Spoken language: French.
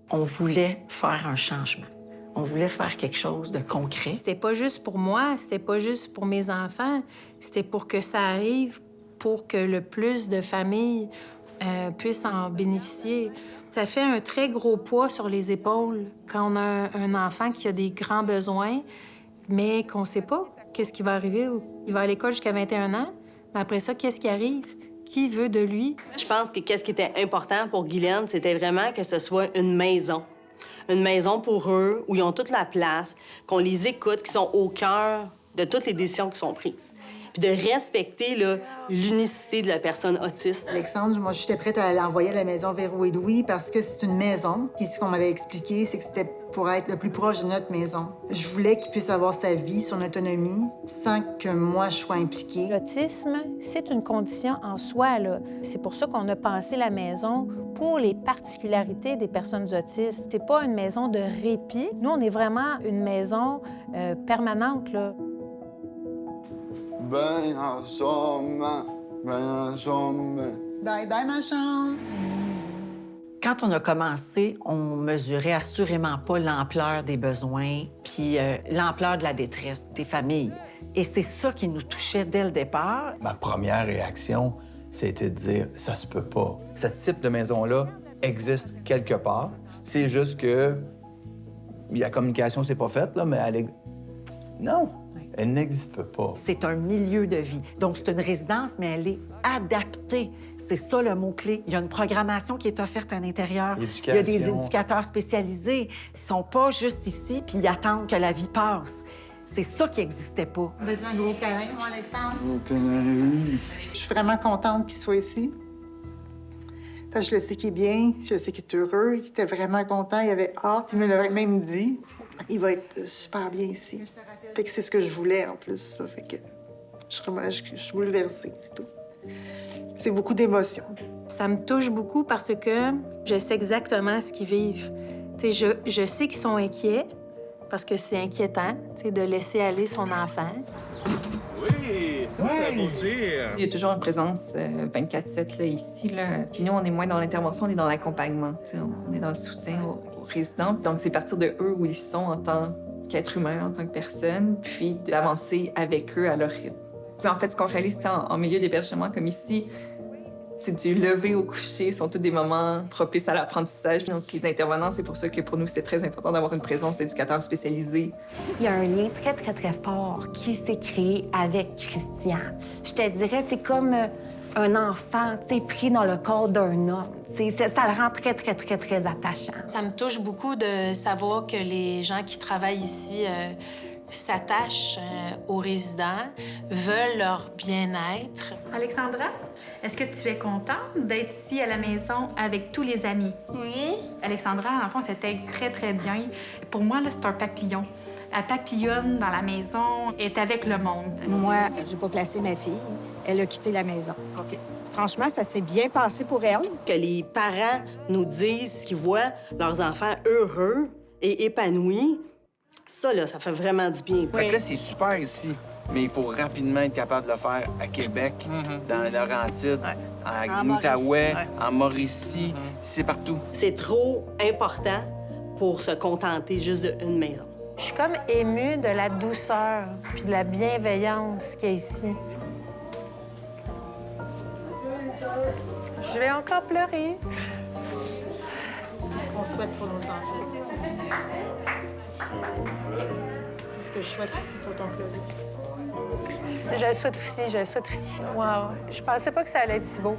On voulait faire un changement. On voulait faire quelque chose de concret. C'était pas juste pour moi, c'était pas juste pour mes enfants, c'était pour que ça arrive, pour que le plus de familles puissent en bénéficier. Ça fait un très gros poids sur les épaules quand on a un enfant qui a des grands besoins, mais qu'on sait pas qu'est-ce qui va arriver. Il va à l'école jusqu'à 21 ans, mais après ça, qu'est-ce qui arrive? Qui veut de lui? Je pense que qu'est-ce qui était important pour Guylaine, c'était vraiment que ce soit une maison. Une maison pour eux, où ils ont toute la place, qu'on les écoute, qui sont au cœur de toutes les décisions qui sont prises. Puis de respecter l'unicité de la personne autiste. Alexandre, moi, j'étais prête à l'envoyer à la maison Véro et Louis parce que c'est une maison. Puis ce qu'on m'avait expliqué, c'est que c'était pour être le plus proche de notre maison. Je voulais qu'il puisse avoir sa vie, son autonomie, sans que moi, je sois impliquée. L'autisme, c'est une condition en soi, là. C'est pour ça qu'on a pensé la maison pour les particularités des personnes autistes. C'est pas une maison de répit. Nous, on est vraiment une maison permanente, là. Ben ensemble, ben ensemble. Bye bye, ma chambre. Quand on a commencé, on mesurait assurément pas l'ampleur des besoins puis l'ampleur de la détresse des familles. Et c'est ça qui nous touchait dès le départ. Ma première réaction, c'était de dire « ça se peut pas ». Ce type de maison-là existe quelque part. C'est juste que la communication s'est pas faite, là, mais non, elle n'existe pas. C'est un milieu de vie. Donc, c'est une résidence, mais elle est adaptée. C'est ça le mot-clé. Il y a une programmation qui est offerte à l'intérieur. Il y a des éducateurs spécialisés. Ils sont pas juste ici puis ils attendent que la vie passe. C'est ça qui n'existait pas. Vas-y, un gros câlin, moi, Alexandre. Ok, oui. Je suis vraiment contente qu'il soit ici. Parce que je le sais qu'il est bien, je sais qu'il est heureux, il était vraiment content, il avait hâte, il me l'a même dit. Il va être super bien ici. Fait que c'est ce que je voulais, en plus, ça. Fait que je suis bouleversée, c'est tout. C'est beaucoup d'émotions. Ça me touche beaucoup parce que je sais exactement ce qu'ils vivent. Tu sais, je sais qu'ils sont inquiets parce que c'est inquiétant, tu sais, de laisser aller son enfant. Oui, ça, c'est beau dire. Il y a toujours une présence 24/7 là, ici. Là. Puis nous, on est moins dans l'intervention, on est dans l'accompagnement. On est dans le soutien aux résidents. Donc, c'est partir de eux où ils sont en tant qu'être humain, en tant que personne, puis d'avancer avec eux à leur rythme. T'sais, en fait, ce qu'on réalise en milieu d'hébergement comme ici, c'est du lever au coucher, sont tous des moments propices à l'apprentissage. Donc, les intervenants, c'est pour ça que pour nous, c'est très important d'avoir une présence d'éducateurs spécialisés. Il y a un lien très, très, très fort qui s'est créé avec Christian. Je te dirais, c'est comme un enfant, tu sais, pris dans le corps d'un homme. Ça le rend très, très, très, très attachant. Ça me touche beaucoup de savoir que les gens qui travaillent ici s'attachent aux résidents, veulent leur bien-être. Alexandra, est-ce que tu es contente d'être ici à la maison avec tous les amis? Oui. Alexandra, en fond, c'était très, très bien. Pour moi, là, c'est un papillon. Elle papillonne dans la maison, est avec le monde. Moi, j'ai pas placé ma fille. Elle a quitté la maison. OK. Franchement, ça s'est bien passé pour elle. Que les parents nous disent qu'ils voient leurs enfants heureux et épanouis, ça, là, ça fait vraiment du bien. Fait que là, c'est super ici, mais il faut rapidement être capable de le faire à Québec, dans les Laurentides, en Outaouais, en Mauricie, c'est partout. C'est trop important pour se contenter juste d'une maison. Je suis comme émue de la douceur puis de la bienveillance qu'il y a ici. Je vais encore pleurer. C'est ce qu'on souhaite pour nos enfants. C'est ce que je souhaite aussi pour ton Clovis. Je le souhaite aussi, je le souhaite aussi. Wow, je pensais pas que ça allait être si beau.